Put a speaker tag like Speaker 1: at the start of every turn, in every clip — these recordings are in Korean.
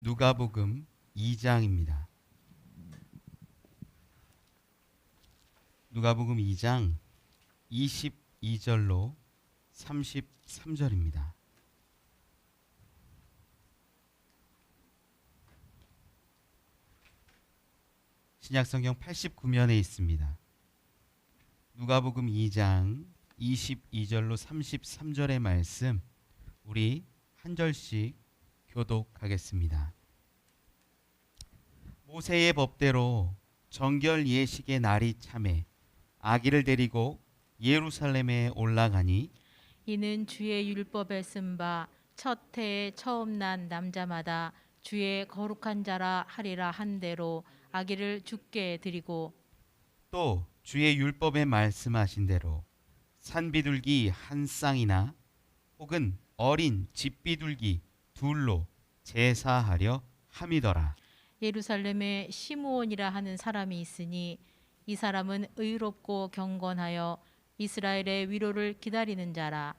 Speaker 1: 누가복음 2장입니다. 누가복음 2장 22절로 33절입니다. 신약성경 89면에 있습니다. 누가복음 2장 22절로 33절의 말씀 우리 한 절씩 교독하겠습니다. 모세의 법대로 정결 예식의 날이 참에 아기를 데리고 예루살렘에 올라가니
Speaker 2: 이는 주의 율법에 쓴 바 첫 해에 처음 난 남자마다 주의 거룩한 자라 하리라 한 대로 아기를 주께 드리고
Speaker 1: 또 주의 율법에 말씀하신 대로 산비둘기 한 쌍이나 혹은 어린 집비둘기 둘로 제사하려 함이더라.
Speaker 2: 예루살렘에 시므온이라 하는 사람이 있으니 이 사람은 의롭고 경건하여 이스라엘의 위로를 기다리는 자라.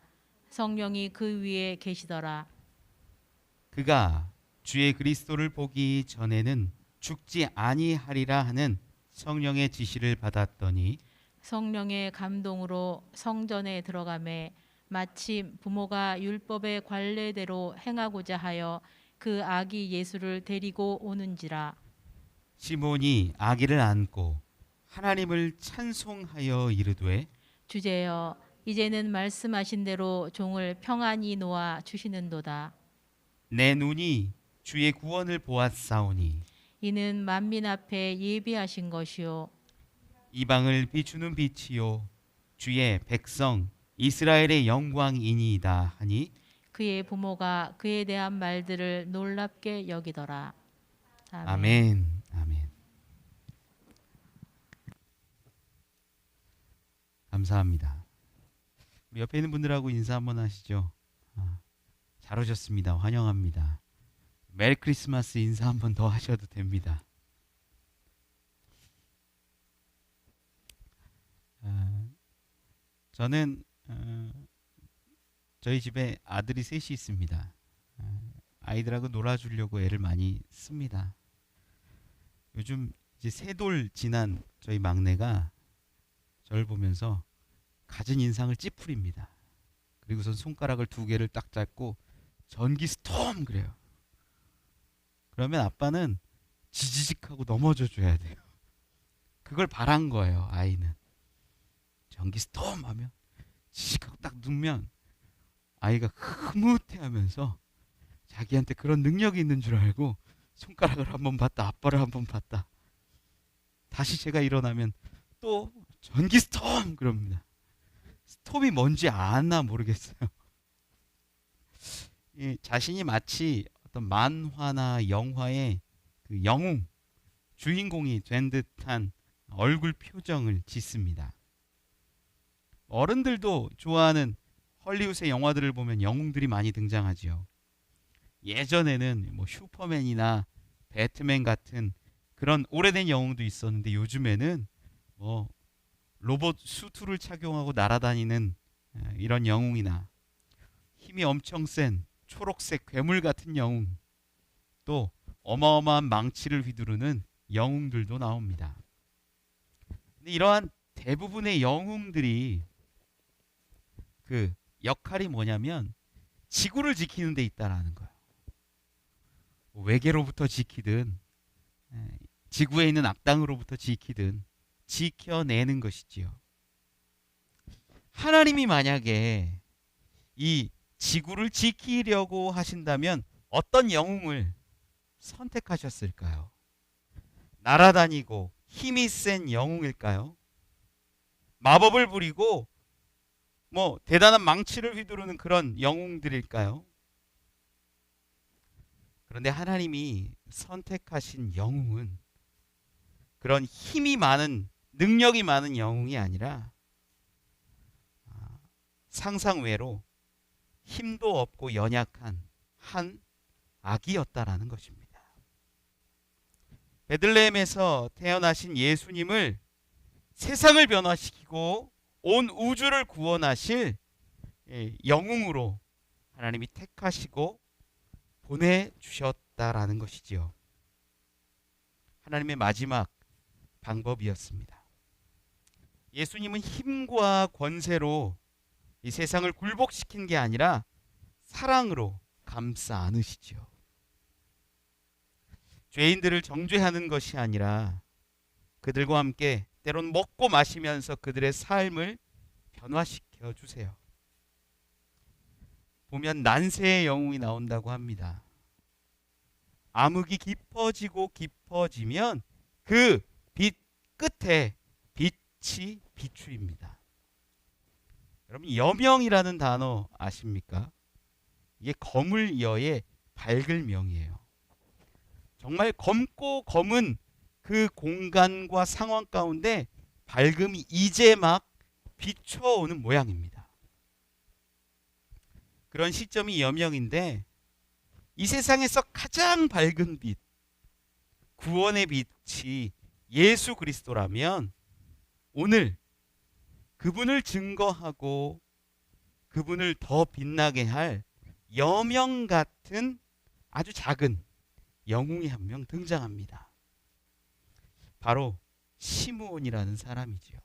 Speaker 2: 성령이 그 위에 계시더라.
Speaker 1: 그가 주의 그리스도를 보기 전에는 죽지 아니하리라 하는 성령의 지시를 받았더니
Speaker 2: 성령의 감동으로 성전에 들어가매 마침 부모가 율법의 관례대로 행하고자 하여 그 아기 예수를 데리고 오는지라.
Speaker 1: 시몬이 아기를 안고 하나님을 찬송하여 이르되
Speaker 2: 주제여, 이제는 말씀하신 대로 종을 평안히 놓아 주시는도다.
Speaker 1: 내 눈이 주의 구원을 보았사오니
Speaker 2: 이는 만민 앞에 예비하신 것이요
Speaker 1: 이방을 비추는 빛이요 주의 백성 이스라엘의 영광이니이다 하니
Speaker 2: 그의 부모가 그에 대한 말들을 놀랍게 여기더라.
Speaker 1: 아멘. 아멘. 감사합니다. 우리 옆에 있는 분들하고 인사 한번 하시죠. 잘 오셨습니다. 환영합니다. 메리 크리스마스 인사 한번 더 하셔도 됩니다. 저는 저희 집에 아들이 셋이 있습니다. 아이들하고 놀아주려고 애를 많이 씁니다. 요즘 이제 세 돌 지난 저희 막내가 저를 보면서 갖은 인상을 찌푸립니다. 그리고선 손가락을 두 개를 딱 잡고 전기 스톰 그래요. 그러면 아빠는 지지직하고 넘어져 줘야 돼요. 그걸 바란 거예요. 아이는 전기 스톰 하면 지직하고 딱 누면 아이가 흐뭇해하면서 자기한테 그런 능력이 있는 줄 알고 손가락을 한번 봤다 아빠를 한번 봤다 다시 제가 일어나면 또 전기 스톰 그럽니다. 스톰이 뭔지 아나 모르겠어요. 자신이 마치 어떤 만화나 영화의 그 영웅 주인공이 된 듯한 얼굴 표정을 짓습니다. 어른들도 좋아하는 헐리우드의 영화들을 보면 영웅들이 많이 등장하지요. 예전에는 뭐 슈퍼맨이나 배트맨 같은 그런 오래된 영웅도 있었는데 요즘에는 뭐 로봇 수트를 착용하고 날아다니는 이런 영웅이나 힘이 엄청 센 초록색 괴물 같은 영웅, 또 어마어마한 망치를 휘두르는 영웅들도 나옵니다. 근데 이러한 대부분의 영웅들이 그 역할이 뭐냐면 지구를 지키는 데 있다라는 거예요. 외계로부터 지키든 지구에 있는 악당으로부터 지키든 지켜내는 것이지요. 하나님이 만약에 이 지구를 지키려고 하신다면 어떤 영웅을 선택하셨을까요? 날아다니고 힘이 센 영웅일까요? 마법을 부리고 뭐 대단한 망치를 휘두르는 그런 영웅들일까요? 그런데 하나님이 선택하신 영웅은 그런 힘이 많은 능력이 많은 영웅이 아니라 상상 외로 힘도 없고 연약한 한 아기였다라는 것입니다. 베들레헴에서 태어나신 예수님을 세상을 변화시키고 온 우주를 구원하실 영웅으로 하나님이 택하시고 보내주셨다 하겠다라는 것이지요. 하나님의 마지막 방법이었습니다. 예수님은 힘과 권세로 이 세상을 굴복시킨 게 아니라 사랑으로 감싸 안으시지요. 죄인들을 정죄하는 것이 아니라 그들과 함께 때론 먹고 마시면서 그들의 삶을 변화시켜 주세요. 보면 난세의 영웅이 나온다고 합니다. 암흑이 깊어지고 깊어지면 그 빛 끝에 빛이 비추입니다. 여러분, 여명이라는 단어 아십니까? 이게 검을 여의 밝을 명이에요. 정말 검고 검은 그 공간과 상황 가운데 밝음이 이제 막 비춰오는 모양입니다. 그런 시점이 여명인데, 이 세상에서 가장 밝은 빛, 구원의 빛이 예수 그리스도라면 오늘 그분을 증거하고 그분을 더 빛나게 할 여명 같은 아주 작은 영웅이 한 명 등장합니다. 바로 시므온이라는 사람이지요.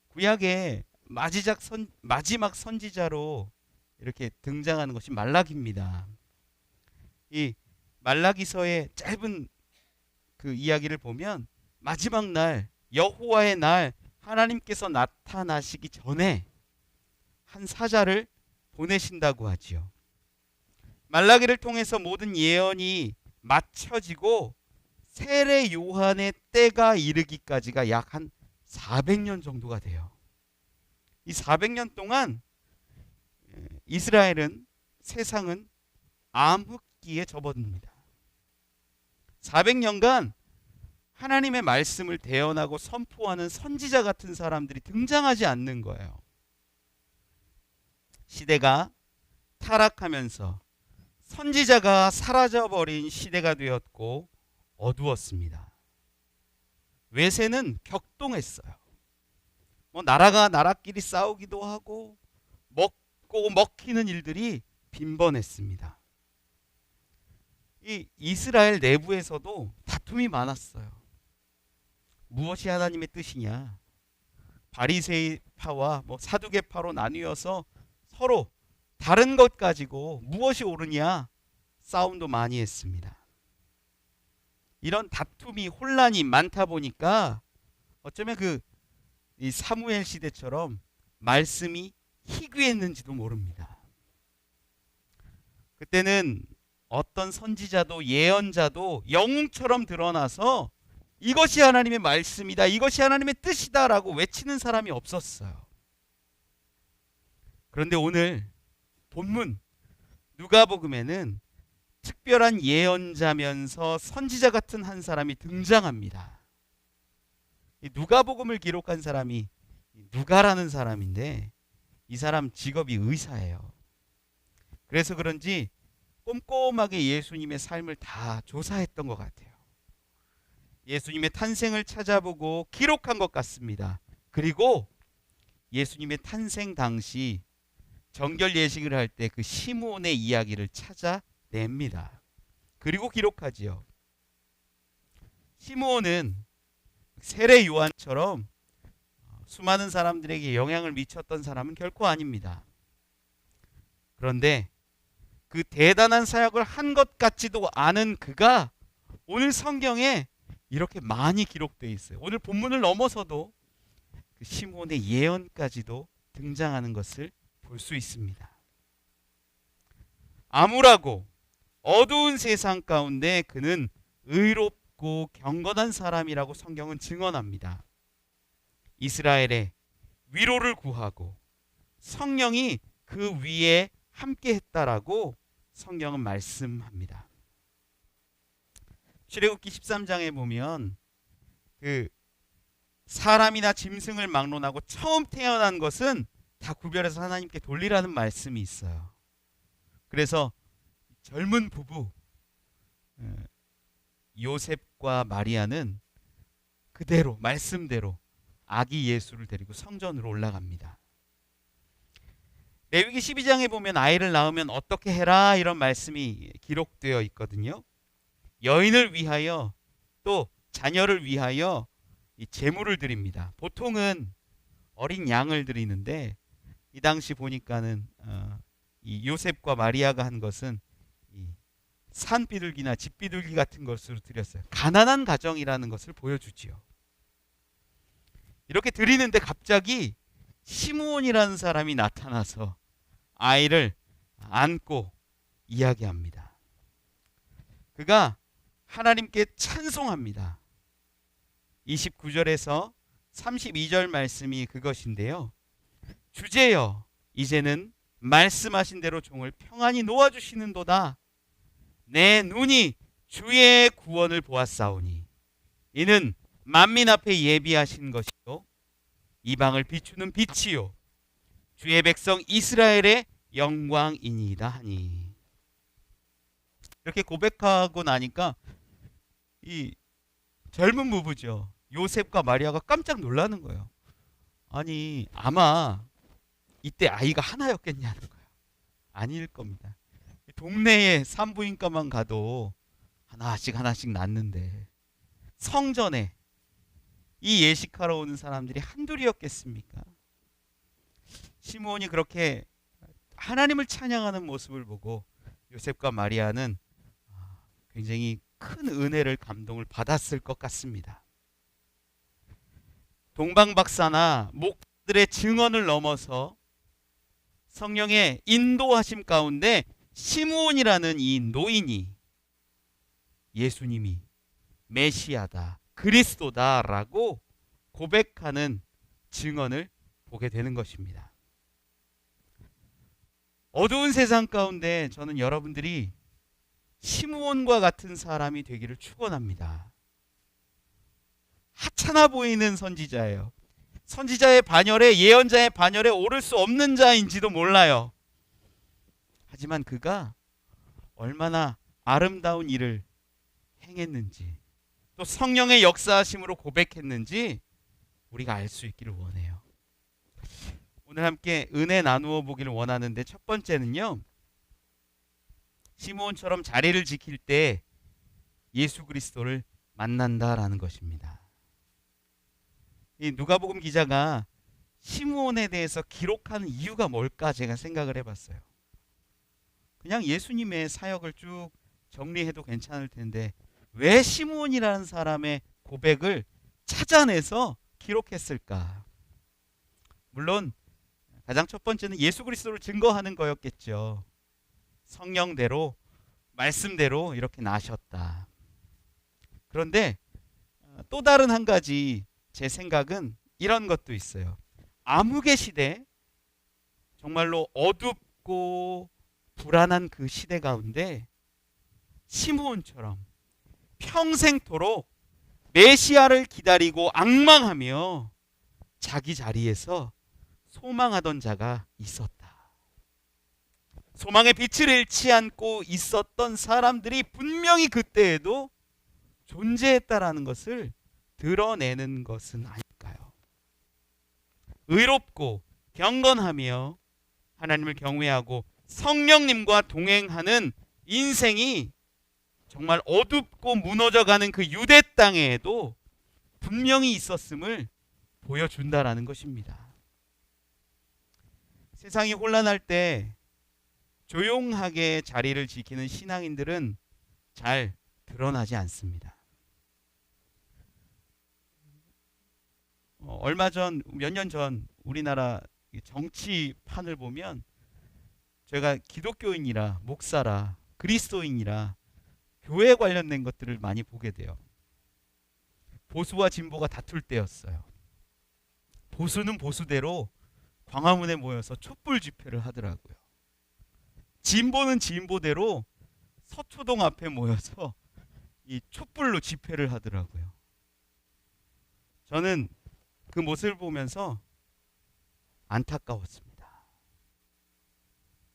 Speaker 1: 구약의 마지막 선지자로 이렇게 등장하는 것이 말라기입니다. 이 말라기서의 짧은 그 이야기를 보면 마지막 날, 여호와의 날, 하나님께서 나타나시기 전에 한 사자를 보내신다고 하지요. 말라기를 통해서 모든 예언이 맞춰지고 세례 요한의 때가 이르기까지가 약 한 400년 정도가 돼요. 이 400년 동안 이스라엘은, 세상은 암흑기에 접어듭니다. 400년간 하나님의 말씀을 대언하고 선포하는 선지자 같은 사람들이 등장하지 않는 거예요. 시대가 타락하면서 선지자가 사라져버린 시대가 되었고 어두웠습니다. 외세는 격동했어요. 나라가 나라끼리 싸우기도 하고 먹고 먹히는 일들이 빈번했습니다. 이 이스라엘 내부에서도 다툼이 많았어요. 무엇이 하나님의 뜻이냐? 바리새파와 사두개파로 나뉘어서 서로 다른 것 가지고 무엇이 옳으냐 싸움도 많이 했습니다. 이런 다툼이, 혼란이 많다 보니까 어쩌면 이 사무엘 시대처럼 말씀이 희귀했는지도 모릅니다. 그때는 어떤 선지자도 예언자도 영웅처럼 드러나서 이것이 하나님의 말씀이다, 이것이 하나님의 뜻이다 라고 외치는 사람이 없었어요. 그런데 오늘 본문 누가복음에는 특별한 예언자면서 선지자 같은 한 사람이 등장합니다. 이 누가복음을 기록한 사람이 누가라는 사람인데, 이 사람 직업이 의사예요. 그래서 그런지 꼼꼼하게 예수님의 삶을 다 조사했던 것 같아요. 예수님의 탄생을 찾아보고 기록한 것 같습니다. 그리고 예수님의 탄생 당시 정결 예식을 할 때 그 시므온의 이야기를 찾아냅니다. 그리고 기록하지요. 시므온은 세례 요한처럼 수많은 사람들에게 영향을 미쳤던 사람은 결코 아닙니다. 그런데 그 대단한 사역을 한 것 같지도 않은 그가 오늘 성경에 이렇게 많이 기록되어 있어요. 오늘 본문을 넘어서도 그 시므온의 예언까지도 등장하는 것을 볼 수 있습니다. 암울하고 어두운 세상 가운데 그는 의롭고 경건한 사람이라고 성경은 증언합니다. 이스라엘의 위로를 구하고 성령이 그 위에 함께 했다라고 성경은 말씀합니다. 출애굽기 13장에 보면 그 사람이나 짐승을 막론하고 처음 태어난 것은 다 구별해서 하나님께 돌리라는 말씀이 있어요. 그래서 젊은 부부 요셉과 마리아는 그대로 말씀대로 아기 예수를 데리고 성전으로 올라갑니다. 레위기 12장에 보면 아이를 낳으면 어떻게 해라 이런 말씀이 기록되어 있거든요. 여인을 위하여 또 자녀를 위하여 이 제물을 드립니다. 보통은 어린 양을 드리는데 이 당시 보니까는 이 요셉과 마리아가 한 것은 이 산비둘기나 집비둘기 같은 것으로 드렸어요. 가난한 가정이라는 것을 보여주지요. 이렇게 드리는데 갑자기 시므온이라는 사람이 나타나서 아이를 안고 이야기합니다. 그가 하나님께 찬송합니다. 29절에서 32절 말씀이 그것인데요. 주제여, 이제는 말씀하신 대로 종을 평안히 놓아주시는도다. 내 눈이 주의 구원을 보았사오니 이는 만민 앞에 예비하신 것이요 이방을 비추는 빛이요 주의 백성 이스라엘의 영광이니이다 하니. 이렇게 고백하고 나니까 이 젊은 부부죠, 요셉과 마리아가 깜짝 놀라는 거예요. 아니, 아마 이때 아이가 하나였겠냐는 거예요. 아닐 겁니다. 동네에 산부인과만 가도 하나씩 낳는데 성전에 이 예식하러 오는 사람들이 한둘이었겠습니까? 시므온이 그렇게 하나님을 찬양하는 모습을 보고 요셉과 마리아는 굉장히 큰 은혜를, 감동을 받았을 것 같습니다. 동방박사나 목들의 증언을 넘어서 성령의 인도하심 가운데 시므온이라는 이 노인이 예수님이 메시아다, 그리스도다라고 고백하는 증언을 보게 되는 것입니다. 어두운 세상 가운데 저는 여러분들이 시므온과 같은 사람이 되기를 축원합니다. 하찮아 보이는 선지자예요. 선지자의 반열에, 예언자의 반열에 오를 수 없는 자인지도 몰라요. 하지만 그가 얼마나 아름다운 일을 행했는지, 또 성령의 역사하심으로 고백했는지 우리가 알 수 있기를 원해요. 오늘 함께 은혜 나누어 보기를 원하는데, 첫 번째는요, 시므온처럼 자리를 지킬 때 예수 그리스도를 만난다라는 것입니다. 이 누가복음 기자가 시므온에 대해서 기록하는 이유가 뭘까 제가 생각을 해봤어요. 그냥 예수님의 사역을 쭉 정리해도 괜찮을 텐데 왜 시므온이라는 사람의 고백을 찾아내서 기록했을까? 물론 가장 첫 번째는 예수 그리스도를 증거하는 거였겠죠. 성령대로, 말씀대로 이렇게 나셨다. 그런데 또 다른 한 가지 제 생각은 이런 것도 있어요. 암흑의 시대, 정말로 어둡고 불안한 그 시대 가운데 시므온처럼 평생토록 메시아를 기다리고 앙망하며 자기 자리에서 소망하던 자가 있었다. 소망의 빛을 잃지 않고 있었던 사람들이 분명히 그때에도 존재했다라는 것을 드러내는 것은 아닐까요? 의롭고 경건하며 하나님을 경외하고 성령님과 동행하는 인생이 정말 어둡고 무너져가는 그 유대 땅에도 분명히 있었음을 보여준다라는 것입니다. 세상이 혼란할 때 조용하게 자리를 지키는 신앙인들은 잘 드러나지 않습니다. 얼마 전, 몇 년 전 우리나라 정치판을 보면 제가 기독교인이라, 목사라, 그리스도인이라 교회 관련된 것들을 많이 보게 돼요. 보수와 진보가 다툴 때였어요. 보수는 보수대로 광화문에 모여서 촛불 집회를 하더라고요. 진보는 진보대로 서초동 앞에 모여서 이 촛불로 집회를 하더라고요. 저는 그 모습을 보면서 안타까웠습니다.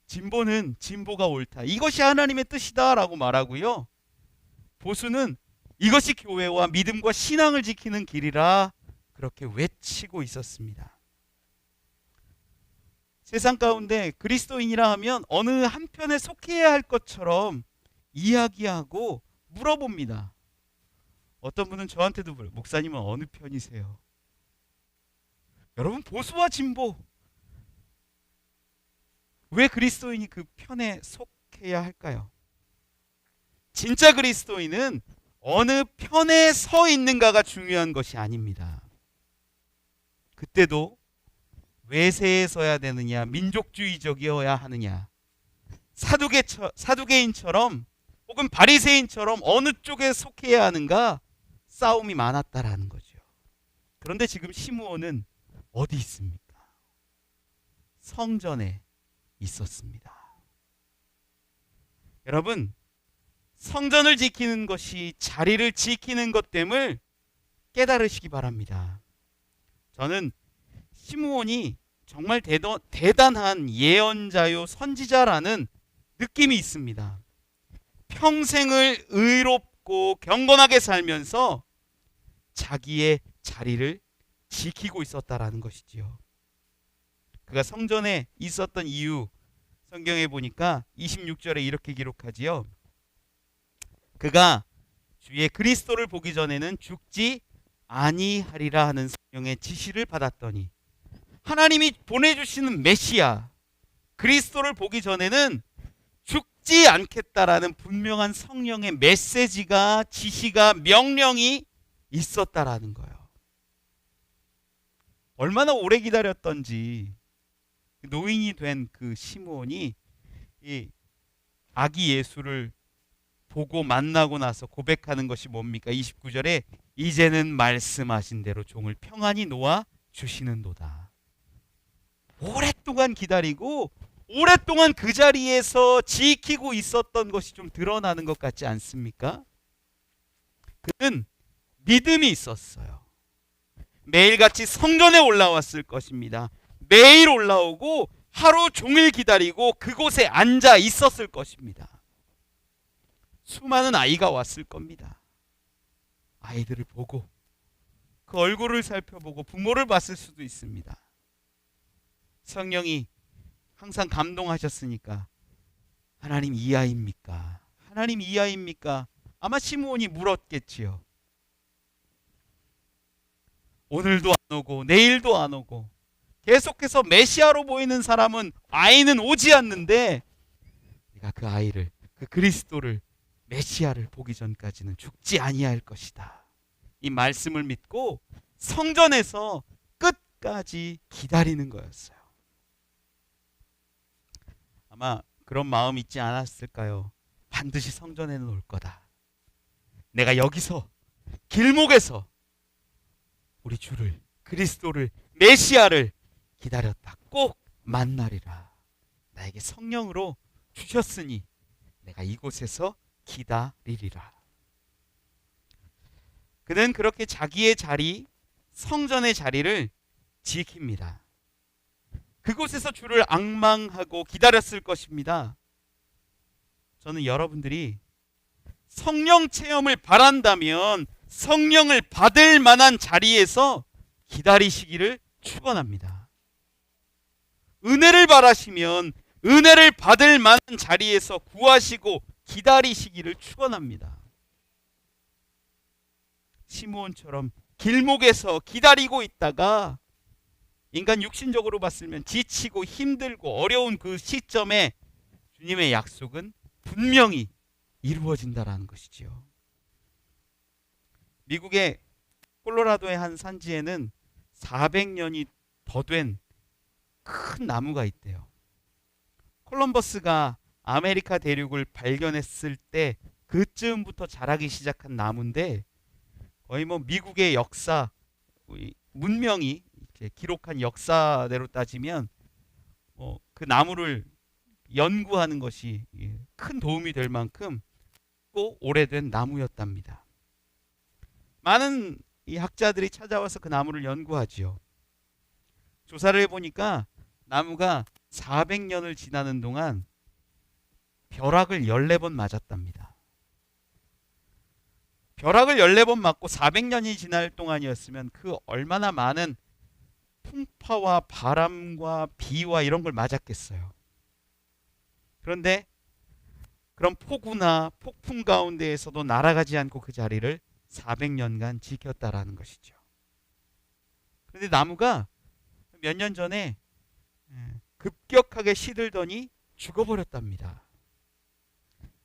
Speaker 1: 진보는 진보가 옳다, 이것이 하나님의 뜻이다라고 말하고요, 보수는 이것이 교회와 믿음과 신앙을 지키는 길이라 그렇게 외치고 있었습니다. 세상 가운데 그리스도인이라 하면 어느 한편에 속해야 할 것처럼 이야기하고 물어봅니다. 어떤 분은 저한테도 물어요. 목사님은 어느 편이세요? 여러분, 보수와 진보, 왜 그리스도인이 그 편에 속해야 할까요? 진짜 그리스도인은 어느 편에 서 있는가가 중요한 것이 아닙니다. 그때도 외세에 서야 되느냐, 민족주의적이어야 하느냐, 사두개인처럼 혹은 바리새인처럼 어느 쪽에 속해야 하는가 싸움이 많았다라는 거죠. 그런데 지금 시므온은 어디 있습니까? 성전에 있었습니다. 여러분, 성전을 지키는 것이 자리를 지키는 것 됨을 깨달으시기 바랍니다. 저는 시므온이 정말 대단한 예언자요 선지자라는 느낌이 있습니다. 평생을 의롭고 경건하게 살면서 자기의 자리를 지키고 있었다라는 것이지요. 그가 성전에 있었던 이유, 성경에 보니까 26절에 이렇게 기록하지요. 그가 주의 그리스도를 보기 전에는 죽지 아니하리라 하는 성령의 지시를 받았더니, 하나님이 보내주시는 메시아 그리스도를 보기 전에는 죽지 않겠다라는 분명한 성령의 메시지가, 지시가, 명령이 있었다라는 거예요. 얼마나 오래 기다렸던지 노인이 된 그 시므온이 이 아기 예수를 보고 만나고 나서 고백하는 것이 뭡니까? 29절에 이제는 말씀하신 대로 종을 평안히 놓아 주시는도다. 오랫동안 기다리고 오랫동안 그 자리에서 지키고 있었던 것이 좀 드러나는 것 같지 않습니까? 그는 믿음이 있었어요. 매일같이 성전에 올라왔을 것입니다. 매일 올라오고 하루 종일 기다리고 그곳에 앉아 있었을 것입니다. 수많은 아이가 왔을 겁니다. 아이들을 보고 그 얼굴을 살펴보고 부모를 봤을 수도 있습니다. 성령이 항상 감동하셨으니까 하나님 이 아이입니까? 하나님 이 아이입니까? 아마 시므온이 물었겠지요. 오늘도 안 오고 내일도 안 오고 계속해서 메시아로 보이는 사람은, 아이는 오지 않는데 내가 그 아이를, 그 그리스도를, 메시아를 보기 전까지는 죽지 아니할 것이다. 이 말씀을 믿고 성전에서 끝까지 기다리는 거였어요. 아마 그런 마음 있지 않았을까요? 반드시 성전에는 올 거다. 내가 여기서 길목에서 우리 주를, 그리스도를, 메시아를 기다렸다. 꼭 만나리라. 나에게 성령으로 주셨으니 내가 이곳에서 기다리리라. 그는 그렇게 자기의 자리, 성전의 자리를 지킵니다. 그곳에서 주를 앙망하고 기다렸을 것입니다. 저는 여러분들이 성령 체험을 바란다면 성령을 받을 만한 자리에서 기다리시기를 축원합니다. 은혜를 바라시면 은혜를 받을 만한 자리에서 구하시고 기다리시기를 축원합니다. 시므온처럼 길목에서 기다리고 있다가 인간 육신적으로 봤으면 지치고 힘들고 어려운 그 시점에 주님의 약속은 분명히 이루어진다라는 것이지요. 미국의 콜로라도의 한 산지에는 400년이 더 된 큰 나무가 있대요. 콜럼버스가 아메리카 대륙을 발견했을 때 그쯤부터 자라기 시작한 나무인데, 거의 뭐 미국의 역사, 문명이 이렇게 기록한 역사대로 따지면 그 나무를 연구하는 것이 큰 도움이 될 만큼 꼭 오래된 나무였답니다. 많은 이 학자들이 찾아와서 그 나무를 연구하지요. 조사를 해보니까 나무가 400년을 지나는 동안 벼락을 14번 맞았답니다. 벼락을 14번 맞고 400년이 지날 동안이었으면 그 얼마나 많은 풍파와 바람과 비와 이런 걸 맞았겠어요. 그런데 그런 폭우나 폭풍 가운데에서도 날아가지 않고 그 자리를 400년간 지켰다라는 것이죠. 그런데 나무가 몇 년 전에 급격하게 시들더니 죽어버렸답니다.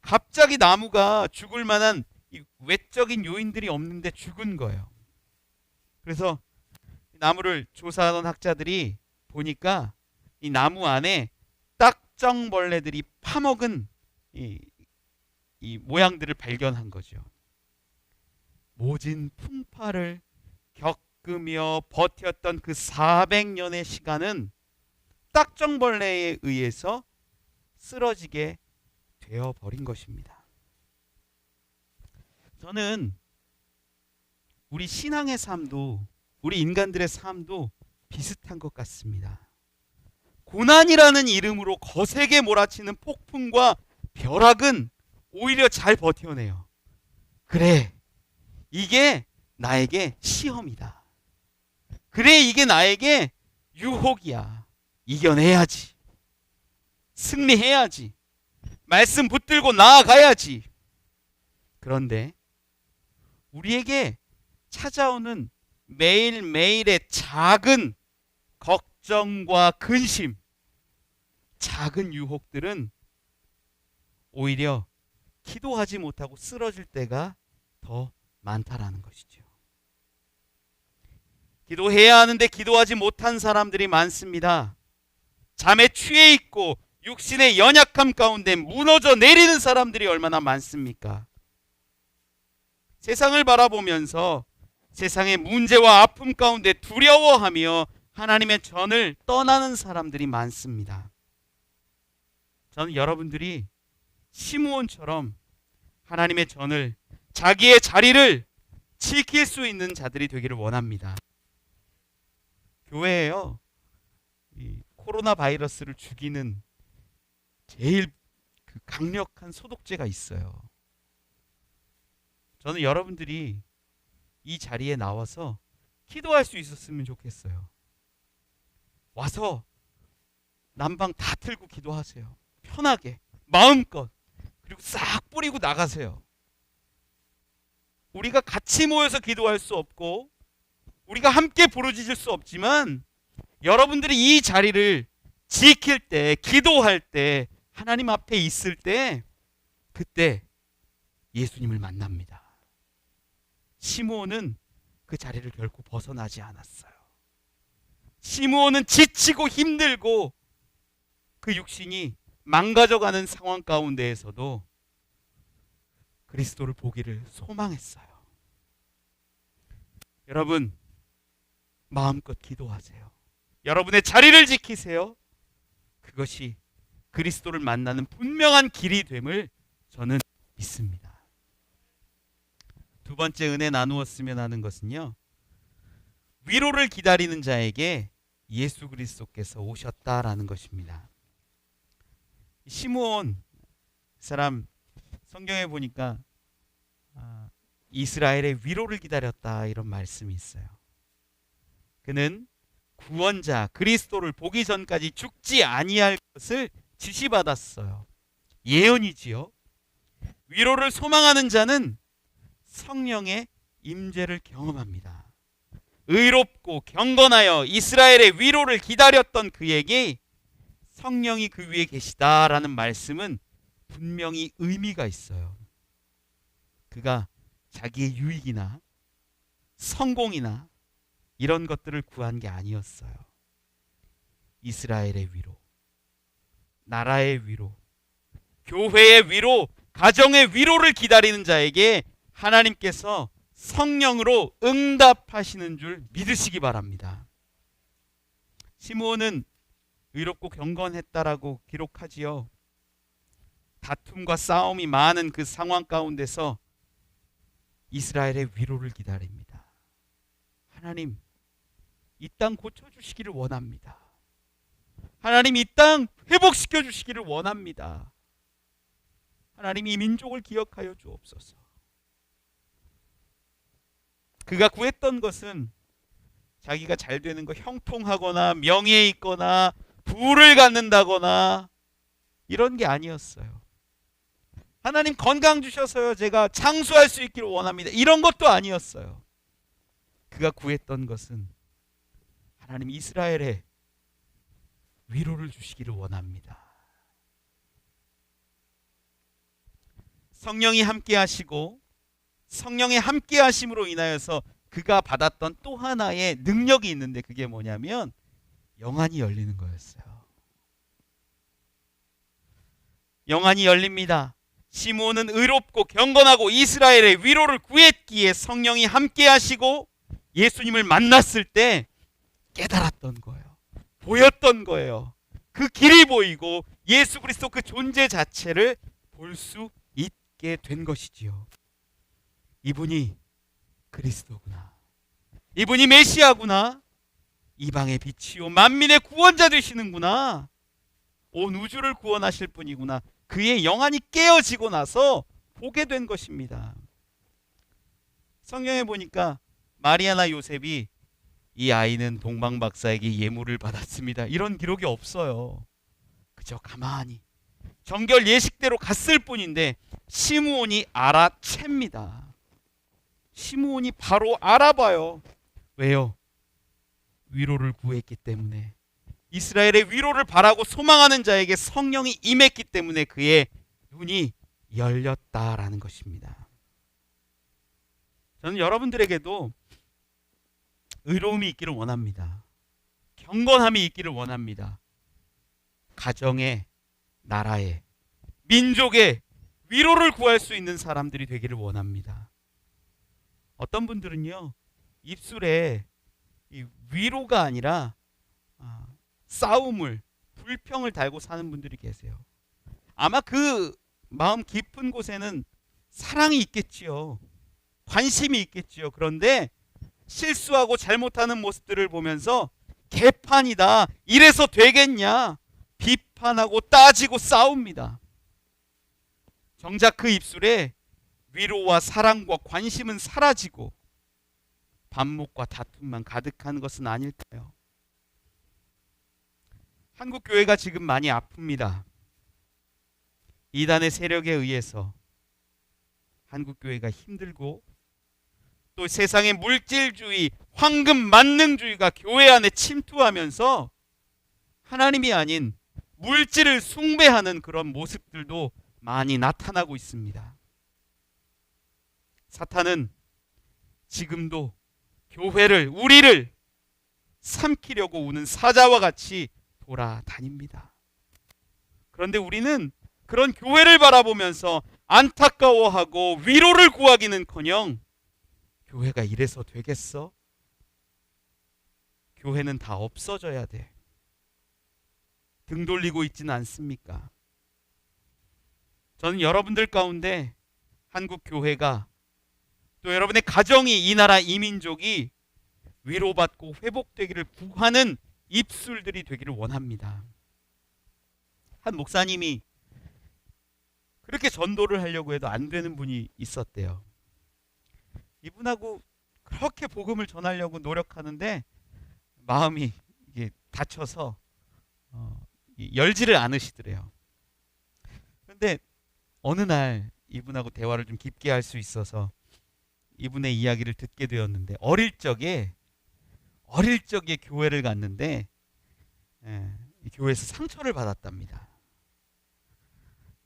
Speaker 1: 갑자기 나무가 죽을 만한 외적인 요인들이 없는데 죽은 거예요. 그래서 나무를 조사하던 학자들이 보니까 이 나무 안에 딱정벌레들이 파먹은 이 모양들을 발견한 거죠. 모진 풍파를 겪으며 버텼던 그 400년의 시간은 딱정벌레에 의해서 쓰러지게 되어버린 것입니다. 저는 우리 신앙의 삶도, 우리 인간들의 삶도 비슷한 것 같습니다. 고난이라는 이름으로 거세게 몰아치는 폭풍과 벼락은 오히려 잘 버텨내요. 그래, 이게 나에게 시험이다. 그래, 이게 나에게 유혹이야. 이겨내야지. 승리해야지. 말씀 붙들고 나아가야지. 그런데 우리에게 찾아오는 매일매일의 작은 걱정과 근심, 작은 유혹들은 오히려 기도하지 못하고 쓰러질 때가 더 많다라는 것이죠. 기도해야 하는데 기도하지 못한 사람들이 많습니다. 잠에 취해 있고 육신의 연약함 가운데 무너져 내리는 사람들이 얼마나 많습니까? 세상을 바라보면서 세상의 문제와 아픔 가운데 두려워하며 하나님의 전을 떠나는 사람들이 많습니다. 저는 여러분들이 시므온처럼 하나님의 전을, 자기의 자리를 지킬 수 있는 자들이 되기를 원합니다. 교회에요, 이 코로나 바이러스를 죽이는 제일 강력한 소독제가 있어요. 저는 여러분들이 이 자리에 나와서 기도할 수 있었으면 좋겠어요. 와서 난방 다 틀고 기도하세요. 편하게, 마음껏. 그리고 싹 뿌리고 나가세요. 우리가 같이 모여서 기도할 수 없고 우리가 함께 부르짖을 수 없지만 여러분들이 이 자리를 지킬 때, 기도할 때, 하나님 앞에 있을 때, 그때 예수님을 만납니다. 시므온은 그 자리를 결코 벗어나지 않았어요. 시므온은 지치고 힘들고 그 육신이 망가져가는 상황 가운데에서도 그리스도를 보기를 소망했어요. 여러분, 마음껏 기도하세요. 여러분의 자리를 지키세요. 그것이 그리스도를 만나는 분명한 길이 됨을 저는 믿습니다. 두 번째 은혜 나누었으면 하는 것은요, 위로를 기다리는 자에게 예수 그리스도께서 오셨다라는 것입니다. 시므온 사람 성경에 보니까 이스라엘의 위로를 기다렸다 이런 말씀이 있어요. 그는 구원자 그리스도를 보기 전까지 죽지 아니할 것을 지시받았어요. 예언이지요. 위로를 소망하는 자는 성령의 임재를 경험합니다. 의롭고 경건하여 이스라엘의 위로를 기다렸던 그에게 성령이 그 위에 계시다라는 말씀은 분명히 의미가 있어요. 그가 자기의 유익이나 성공이나 이런 것들을 구한 게 아니었어요. 이스라엘의 위로, 나라의 위로, 교회의 위로, 가정의 위로를 기다리는 자에게 하나님께서 성령으로 응답하시는 줄 믿으시기 바랍니다. 시므온은 의롭고 경건했다라고 기록하지요. 다툼과 싸움이 많은 그 상황 가운데서 이스라엘의 위로를 기다립니다. 하나님, 이 땅 고쳐주시기를 원합니다. 하나님, 이 땅 회복시켜 주시기를 원합니다. 하나님, 이 민족을 기억하여 주옵소서. 그가 구했던 것은 자기가 잘 되는 거 형통하거나 명예에 있거나 부를 갖는다거나 이런 게 아니었어요. 하나님 건강 주셔서요, 제가 장수할 수 있기를 원합니다. 이런 것도 아니었어요. 그가 구했던 것은 하나님 이스라엘에 위로를 주시기를 원합니다. 성령이 함께 하시고 성령의 함께 하심으로 인하여서 그가 받았던 또 하나의 능력이 있는데 그게 뭐냐면 영안이 열리는 거였어요. 영안이 열립니다. 시므온은 의롭고 경건하고 이스라엘의 위로를 구했기에 성령이 함께 하시고 예수님을 만났을 때 깨달았던 거예요. 보였던 거예요. 그 길이 보이고 예수 그리스도 그 존재 자체를 볼 수 있게 된 것이지요. 이분이 그리스도구나. 이분이 메시아구나. 이방의 빛이요 만민의 구원자 되시는구나. 온 우주를 구원하실 분이구나. 그의 영안이 깨어지고 나서 보게 된 것입니다. 성경에 보니까 마리아나 요셉이 이 아이는 동방박사에게 예물을 받았습니다, 이런 기록이 없어요. 그저 가만히 정결 예식대로 갔을 뿐인데 시므온이 알아챕니다. 시므온이 바로 알아봐요. 왜요? 위로를 구했기 때문에. 이스라엘의 위로를 바라고 소망하는 자에게 성령이 임했기 때문에 그의 눈이 열렸다라는 것입니다. 저는 여러분들에게도 의로움이 있기를 원합니다. 경건함이 있기를 원합니다. 가정의, 나라의, 민족의 위로를 구할 수 있는 사람들이 되기를 원합니다. 어떤 분들은요, 입술에 이 위로가 아니라 싸움을, 불평을 달고 사는 분들이 계세요. 아마 그 마음 깊은 곳에는 사랑이 있겠지요. 관심이 있겠지요. 그런데 실수하고 잘못하는 모습들을 보면서 개판이다, 이래서 되겠냐, 비판하고 따지고 싸웁니다. 정작 그 입술에 위로와 사랑과 관심은 사라지고 반목과 다툼만 가득한 것은 아닐까요? 한국 교회가 지금 많이 아픕니다. 이단의 세력에 의해서 한국 교회가 힘들고 또 세상의 물질주의, 황금 만능주의가 교회 안에 침투하면서 하나님이 아닌 물질을 숭배하는 그런 모습들도 많이 나타나고 있습니다. 사탄은 지금도 교회를, 우리를 삼키려고 우는 사자와 같이 돌아다닙니다. 그런데 우리는 그런 교회를 바라보면서 안타까워하고 위로를 구하기는커녕 교회가 이래서 되겠어? 교회는 다 없어져야 돼. 등 돌리고 있지는 않습니까? 저는 여러분들 가운데 한국 교회가, 또 여러분의 가정이, 이 나라 이 민족이 위로받고 회복되기를 구하는 입술들이 되기를 원합니다. 한 목사님이 그렇게 전도를 하려고 해도 안 되는 분이 있었대요. 이분하고 그렇게 복음을 전하려고 노력하는데 마음이 이게 다쳐서 열지를 않으시더래요. 그런데 어느 날 이분하고 대화를 좀 깊게 할 수 있어서 이분의 이야기를 듣게 되었는데, 어릴 적에 교회를 갔는데 이 교회에서 상처를 받았답니다.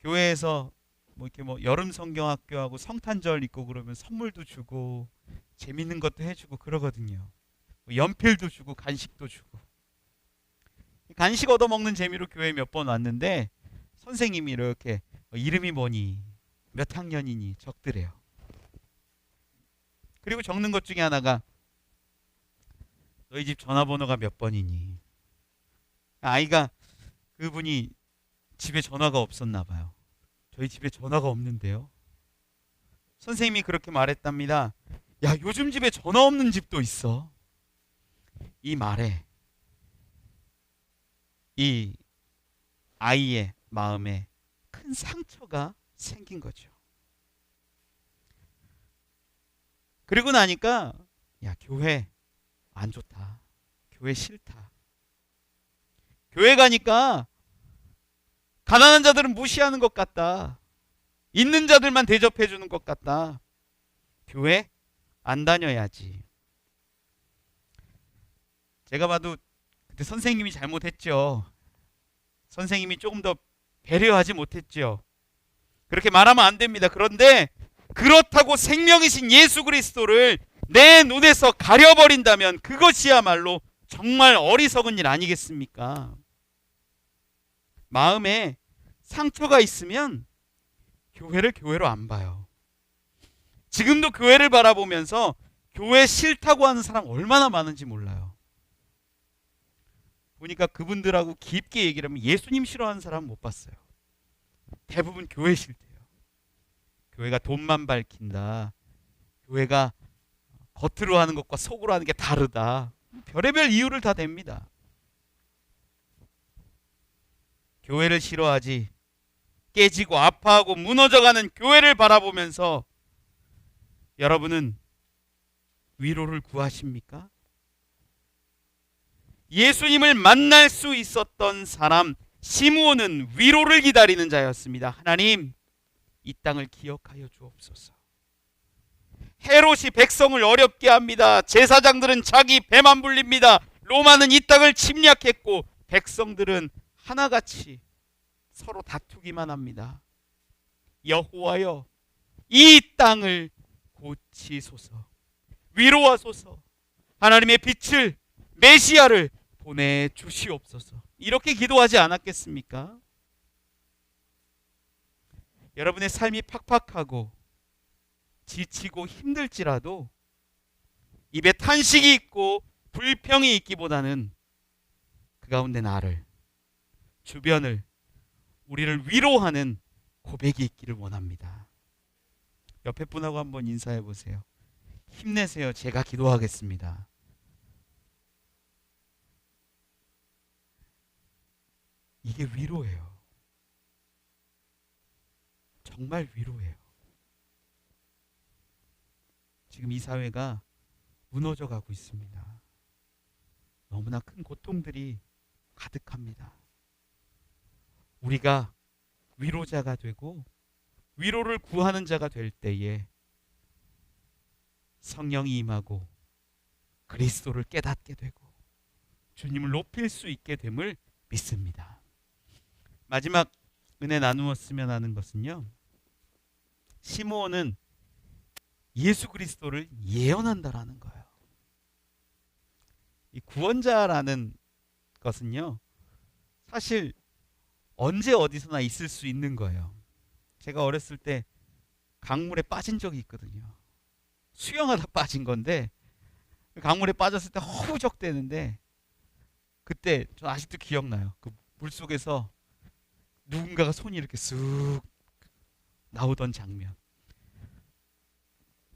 Speaker 1: 교회에서 이렇게 여름 성경학교하고 성탄절 있고 그러면 선물도 주고 재밌는 것도 해주고 그러거든요. 연필도 주고 간식도 주고. 간식 얻어먹는 재미로 교회에 몇 번 왔는데 선생님이 이렇게 이름이 뭐니, 몇 학년이니 적더래요. 그리고 적는 것 중에 하나가 너희 집 전화번호가 몇 번이니. 아이가, 그분이 집에 전화가 없었나 봐요. 저희 집에 전화가 없는데요. 선생님이 그렇게 말했답니다. 야, 요즘 집에 전화 없는 집도 있어. 이 말에 이 아이의 마음에 큰 상처가 생긴 거죠. 그리고 나니까, 야, 교회, 안 좋다. 교회 싫다. 교회 가니까 가난한 자들은 무시하는 것 같다. 있는 자들만 대접해 주는 것 같다. 교회 안 다녀야지. 제가 봐도 그때 선생님이 잘못했죠. 선생님이 조금 더 배려하지 못했죠. 그렇게 말하면 안 됩니다. 그런데 그렇다고 생명이신 예수 그리스도를 내 눈에서 가려버린다면 그것이야말로 정말 어리석은 일 아니겠습니까? 마음에 상처가 있으면 교회를 교회로 안 봐요. 지금도 교회를 바라보면서 교회 싫다고 하는 사람 얼마나 많은지 몰라요. 보니까 그분들하고 깊게 얘기를 하면 예수님 싫어하는 사람 못 봤어요. 대부분 교회 싫대요. 교회가 돈만 밝힌다. 교회가 겉으로 하는 것과 속으로 하는 게 다르다. 별의별 이유를 다 댑니다. 교회를 싫어하지 깨지고 아파하고 무너져가는 교회를 바라보면서 여러분은 위로를 구하십니까? 예수님을 만날 수 있었던 사람 시므온은 위로를 기다리는 자였습니다. 하나님, 이 땅을 기억하여 주옵소서. 헤롯이 백성을 어렵게 합니다. 제사장들은 자기 배만 불립니다. 로마는 이 땅을 침략했고 백성들은 하나같이 서로 다투기만 합니다. 여호와여, 이 땅을 고치소서. 위로하소서. 하나님의 빛을, 메시아를 보내주시옵소서. 이렇게 기도하지 않았겠습니까? 여러분의 삶이 팍팍하고 지치고 힘들지라도 입에 탄식이 있고 불평이 있기보다는 그 가운데 나를, 주변을, 우리를 위로하는 고백이 있기를 원합니다. 옆에 분하고 한번 인사해 보세요. 힘내세요. 제가 기도하겠습니다. 이게 위로예요. 정말 위로예요. 지금 이 사회가 무너져 가고 있습니다. 너무나 큰 고통들이 가득합니다. 우리가 위로자가 되고 위로를 구하는 자가 될 때에 성령이 임하고 그리스도를 깨닫게 되고 주님을 높일 수 있게 됨을 믿습니다. 마지막 은혜 나누었으면 하는 것은요, 시므온은 예수 그리스도를 예언한다라는 거예요. 이 구원자라는 것은요, 사실 언제 어디서나 있을 수 있는 거예요. 제가 어렸을 때 강물에 빠진 적이 있거든요. 수영하다 빠진 건데 강물에 빠졌을 때 허우적대는데 그때 저 아직도 기억나요. 그 물속에서 누군가가 손이 이렇게 쓱 나오던 장면.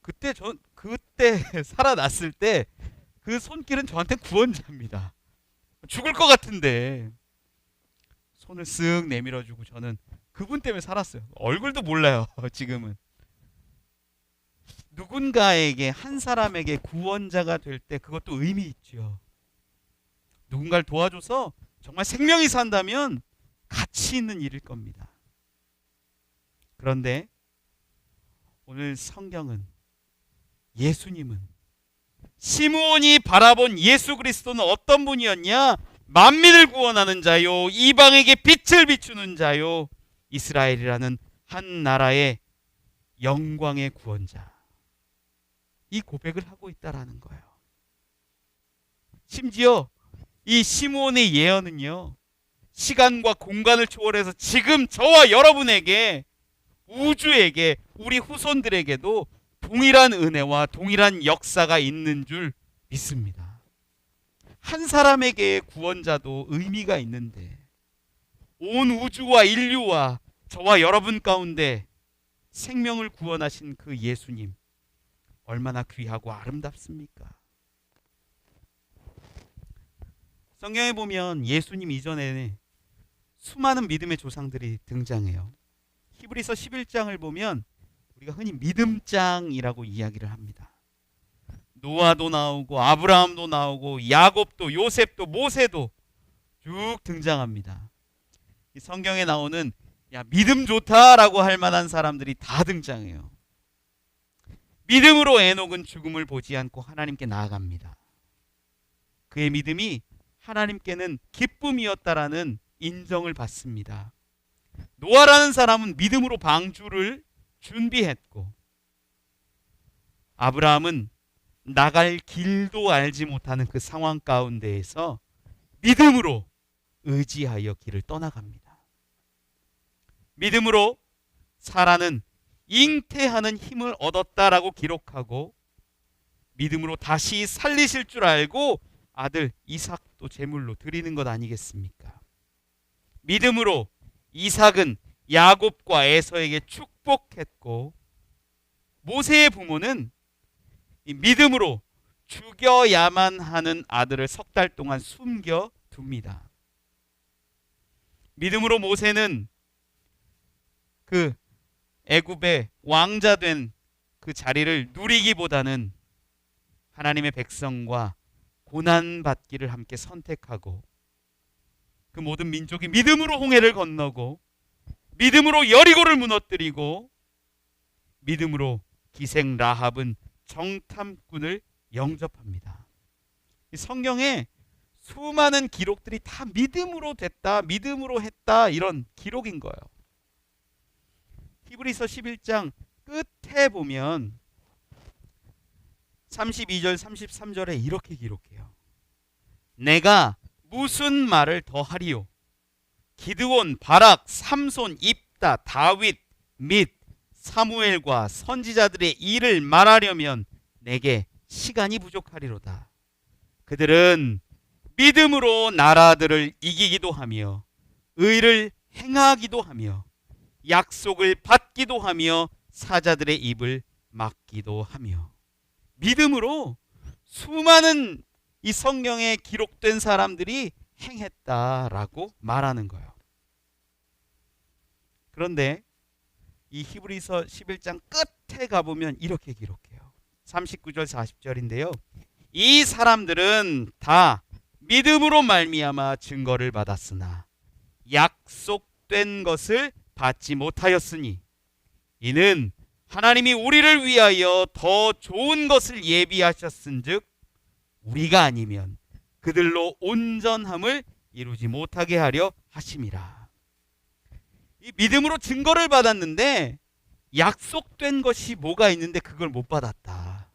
Speaker 1: 그때 살아났을 때 그 손길은 저한테 구원자입니다. 죽을 것 같은데 손을 쓱 내밀어주고 저는 그분 때문에 살았어요. 얼굴도 몰라요. 지금은. 누군가에게, 한 사람에게 구원자가 될 때 그것도 의미 있죠. 누군가를 도와줘서 정말 생명이 산다면 가치 있는 일일 겁니다. 그런데 오늘 성경은, 예수님은, 시므온이 바라본 예수 그리스도는 어떤 분이었냐? 만민을 구원하는 자요, 이방에게 빛을 비추는 자요, 이스라엘이라는 한 나라의 영광의 구원자. 이 고백을 하고 있다라는 거예요. 심지어 이 시므온의 예언은요, 시간과 공간을 초월해서 지금 저와 여러분에게, 우주에게, 우리 후손들에게도 동일한 은혜와 동일한 역사가 있는 줄 믿습니다. 한 사람에게의 구원자도 의미가 있는데 온 우주와 인류와 저와 여러분 가운데 생명을 구원하신 그 예수님, 얼마나 귀하고 아름답습니까? 성경에 보면 예수님 이전에 수많은 믿음의 조상들이 등장해요. 히브리서 11장을 보면 우리가 흔히 믿음장이라고 이야기를 합니다. 노아도 나오고 아브라함도 나오고 야곱도 요셉도 모세도 쭉 등장합니다. 이 성경에 나오는 야 믿음 좋다라고 할 만한 사람들이 다 등장해요. 믿음으로 에녹은 죽음을 보지 않고 하나님께 나아갑니다. 그의 믿음이 하나님께는 기쁨이었다라는 인정을 받습니다. 노아라는 사람은 믿음으로 방주를 준비했고, 아브라함은 나갈 길도 알지 못하는 그 상황 가운데에서 믿음으로 의지하여 길을 떠나갑니다. 믿음으로 사라는 잉태하는 힘을 얻었다라고 기록하고, 믿음으로 다시 살리실 줄 알고 아들 이삭도 제물로 드리는 것 아니겠습니까? 믿음으로 이삭은 야곱과 에서에게 축복했고, 모세의 부모는 이 믿음으로 죽여야만 하는 아들을 석 달 동안 숨겨 둡니다. 믿음으로 모세는 그 애굽의 왕자 된 그 자리를 누리기보다는 하나님의 백성과 고난받기를 함께 선택하고, 그 모든 민족이 믿음으로 홍해를 건너고, 믿음으로 여리고를 무너뜨리고, 믿음으로 기생 라합은 정탐꾼을 영접합니다. 이 성경에 수많은 기록들이 다 믿음으로 됐다, 믿음으로 했다, 이런 기록인 거예요. 히브리서 11장 끝에 보면 32절 33절에 이렇게 기록해요. 내가 무슨 말을 더 하리요? 기드온, 바락, 삼손, 입다, 다윗 및 사무엘과 선지자들의 일을 말하려면 내게 시간이 부족하리로다. 그들은 믿음으로 나라들을 이기기도 하며 의를 행하기도 하며 약속을 받기도 하며 사자들의 입을 막기도 하며, 믿음으로 수많은 이 성경에 기록된 사람들이 행했다라고 말하는 거예요. 그런데 이 히브리서 11장 끝에 가보면 이렇게 기록해요. 39절 40절인데요. 이 사람들은 다 믿음으로 말미암아 증거를 받았으나 약속된 것을 받지 못하였으니 이는 하나님이 우리를 위하여 더 좋은 것을 예비하셨은즉 우리가 아니면 그들로 온전함을 이루지 못하게 하려 하심이라. 이 믿음으로 증거를 받았는데 약속된 것이 뭐가 있는데 그걸 못 받았다.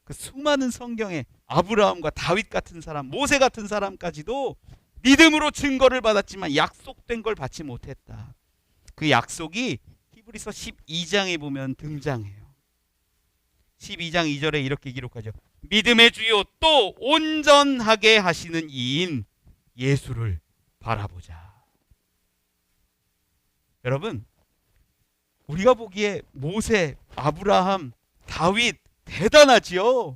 Speaker 1: 그 수많은 성경에 아브라함과 다윗 같은 사람, 모세 같은 사람까지도 믿음으로 증거를 받았지만 약속된 걸 받지 못했다. 그 약속이 히브리서 12장에 보면 등장해요. 12장 2절에 이렇게 기록하죠. 믿음의 주요 또 온전하게 하시는 이인 예수를 바라보자. 여러분, 우리가 보기에 모세, 아브라함, 다윗 대단하지요.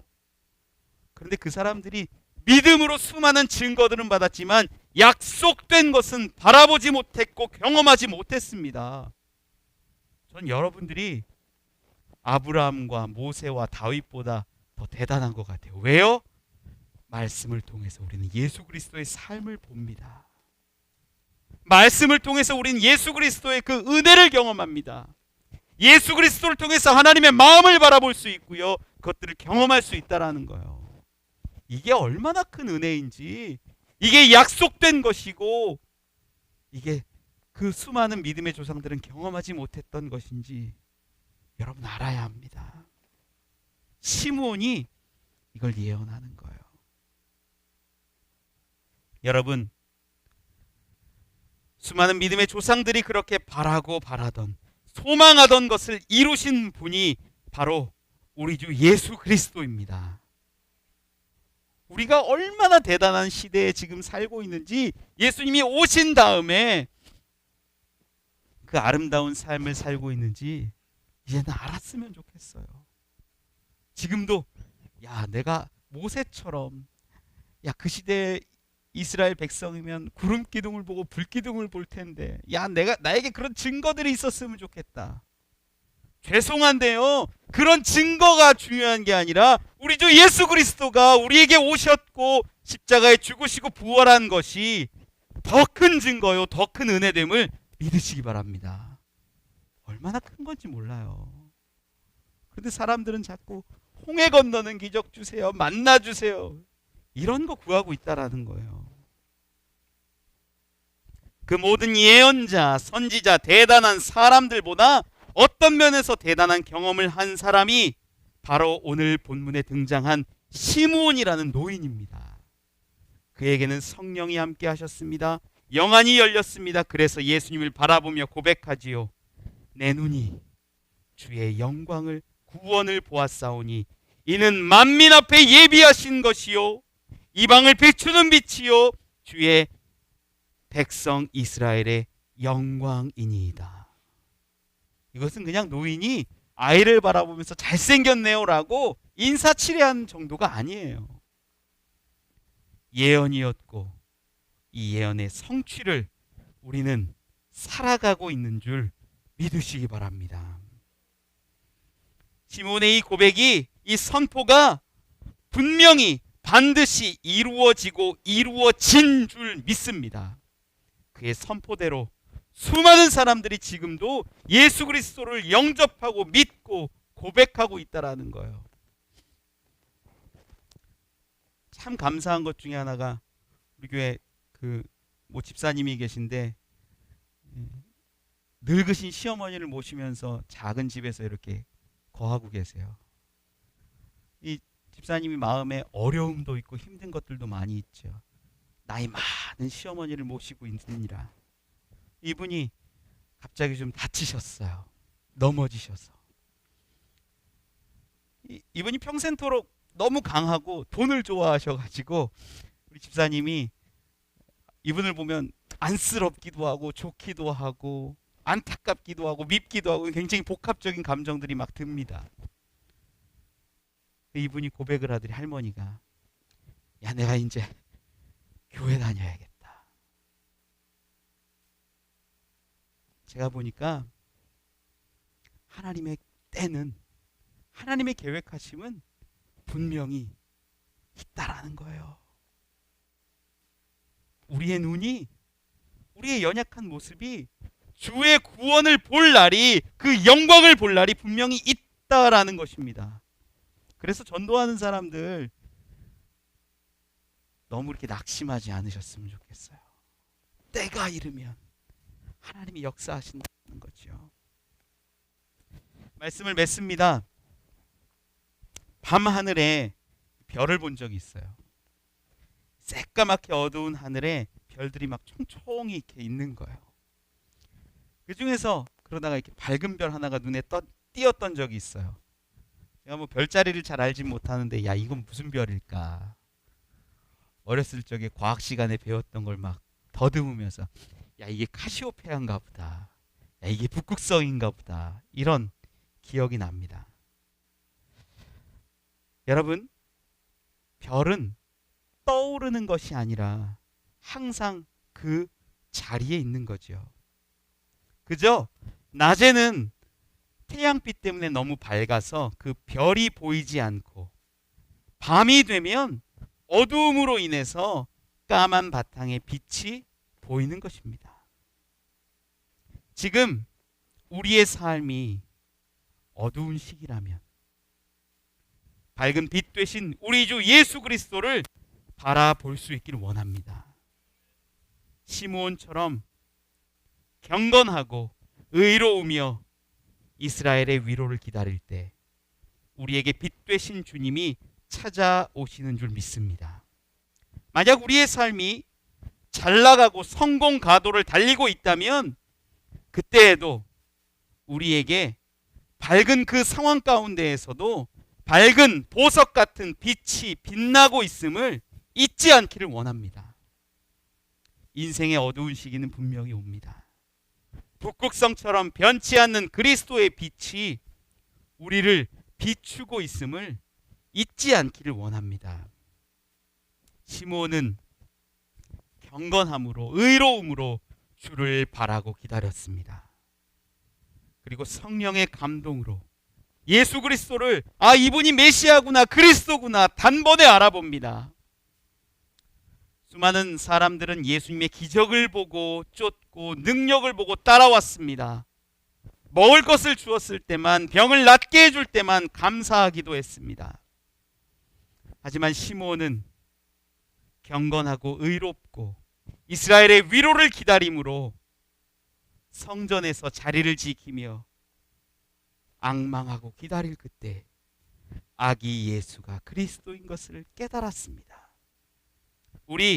Speaker 1: 그런데 그 사람들이 믿음으로 수많은 증거들은 받았지만 약속된 것은 바라보지 못했고 경험하지 못했습니다. 전 여러분들이 아브라함과 모세와 다윗보다 더 대단한 것 같아요. 왜요? 말씀을 통해서 우리는 예수 그리스도의 삶을 봅니다. 말씀을 통해서 우리는 예수 그리스도의 그 은혜를 경험합니다. 예수 그리스도를 통해서 하나님의 마음을 바라볼 수 있고요, 그것들을 경험할 수 있다라는 거예요. 이게 얼마나 큰 은혜인지, 이게 약속된 것이고, 이게 그 수많은 믿음의 조상들은 경험하지 못했던 것인지 여러분 알아야 합니다. 시므온이 이걸 예언하는 거예요. 여러분, 수많은 믿음의 조상들이 그렇게 바라고 바라던, 소망하던 것을 이루신 분이 바로 우리 주 예수 그리스도입니다. 우리가 얼마나 대단한 시대에 지금 살고 있는지 예수님이 오신 다음에 그 아름다운 삶을 살고 있는지 이제는 알았으면 좋겠어요. 지금도 내가 모세처럼 그 시대에 이스라엘 백성이면 구름 기둥을 보고 불 기둥을 볼 텐데 나에게 그런 증거들이 있었으면 좋겠다. 죄송한데요, 그런 증거가 중요한 게 아니라 우리 주 예수 그리스도가 우리에게 오셨고 십자가에 죽으시고 부활한 것이 더 큰 증거요, 더 큰 은혜됨을 믿으시기 바랍니다. 얼마나 큰 건지 몰라요. 그런데 사람들은 자꾸 홍해 건너는 기적 주세요, 만나 주세요, 이런 거 구하고 있다라는 거예요. 그 모든 예언자, 선지자, 대단한 사람들보다 어떤 면에서 대단한 경험을 한 사람이 바로 오늘 본문에 등장한 시므온이라는 노인입니다. 그에게는 성령이 함께 하셨습니다. 영안이 열렸습니다. 그래서 예수님을 바라보며 고백하지요. 내 눈이 주의 영광을, 구원을 보았사오니 이는 만민 앞에 예비하신 것이요 이방을 비추는 빛이요 주의 백성 이스라엘의 영광이니이다. 이것은 그냥 노인이 아이를 바라보면서 잘생겼네요 라고 인사치레한 정도가 아니에요. 예언이었고 이 예언의 성취를 우리는 살아가고 있는 줄 믿으시기 바랍니다. 시몬의 이 고백이, 이 선포가 분명히 반드시 이루어지고 이루어진 줄 믿습니다. 그의 선포대로 수많은 사람들이 지금도 예수 그리스도를 영접하고 믿고 고백하고 있다라는 거예요. 참 감사한 것 중에 하나가 우리 교회 집사님이 계신데 늙으신 시어머니를 모시면서 작은 집에서 이렇게 거하고 계세요. 이 집사님이 마음에 어려움도 있고 힘든 것들도 많이 있죠. 나이 많은 시어머니를 모시고 있느니라. 이분이 갑자기 좀 다치셨어요. 넘어지셔서. 이분이 평생토록 너무 강하고 돈을 좋아하셔가지고 우리 집사님이 이분을 보면 안쓰럽기도 하고 좋기도 하고 안타깝기도 하고 밉기도 하고 굉장히 복합적인 감정들이 막 듭니다. 이분이 고백을 하더니 할머니가, 야, 내가 이제 교회 다녀야겠다. 제가 보니까 하나님의 때는, 하나님의 계획하심은 분명히 있다라는 거예요. 우리의 눈이, 우리의 연약한 모습이 주의 구원을 볼 날이, 그 영광을 볼 날이 분명히 있다라는 것입니다. 그래서 전도하는 사람들 너무 이렇게 낙심하지 않으셨으면 좋겠어요. 때가 이르면 하나님이 역사하신다는 거죠. 말씀을 맺습니다. 밤하늘에 별을 본 적이 있어요. 새까맣게 어두운 하늘에 별들이 막 총총히 이렇게 있는 거예요. 그 중에서 그러다가 이렇게 밝은 별 하나가 눈에 띄었던 적이 있어요. 제가 뭐 별자리를 잘 알지 못하는데, 야, 이건 무슨 별일까? 어렸을 적에 과학 시간에 배웠던 걸 막 더듬으면서, 야, 이게 카시오페아인가 보다. 야, 이게 북극성인가 보다. 이런 기억이 납니다. 여러분, 별은 떠오르는 것이 아니라 항상 그 자리에 있는 거죠. 그죠? 낮에는 태양빛 때문에 너무 밝아서 그 별이 보이지 않고, 밤이 되면 어두움으로 인해서 까만 바탕에 빛이 보이는 것입니다. 지금 우리의 삶이 어두운 시기라면 밝은 빛 되신 우리 주 예수 그리스도를 바라볼 수 있기를 원합니다. 시므온처럼 경건하고 의로우며 이스라엘의 위로를 기다릴 때 우리에게 빛 되신 주님이 찾아오시는 줄 믿습니다. 만약 우리의 삶이 잘 나가고 성공 가도를 달리고 있다면 그때에도 우리에게 밝은 그 상황 가운데에서도 밝은 보석 같은 빛이 빛나고 있음을 잊지 않기를 원합니다. 인생의 어두운 시기는 분명히 옵니다. 북극성처럼 변치 않는 그리스도의 빛이 우리를 비추고 있음을 잊지 않기를 원합니다. 시므온은 경건함으로, 의로움으로 주를 바라고 기다렸습니다. 그리고 성령의 감동으로 예수 그리스도를 이분이 메시아구나, 그리스도구나 단번에 알아봅니다. 수많은 사람들은 예수님의 기적을 보고 쫓고 능력을 보고 따라왔습니다. 먹을 것을 주었을 때만, 병을 낫게 해줄 때만 감사하기도 했습니다. 하지만 시므온은 경건하고 의롭고 이스라엘의 위로를 기다림으로 성전에서 자리를 지키며 앙망하고 기다릴 그때 아기 예수가 그리스도인 것을 깨달았습니다. 우리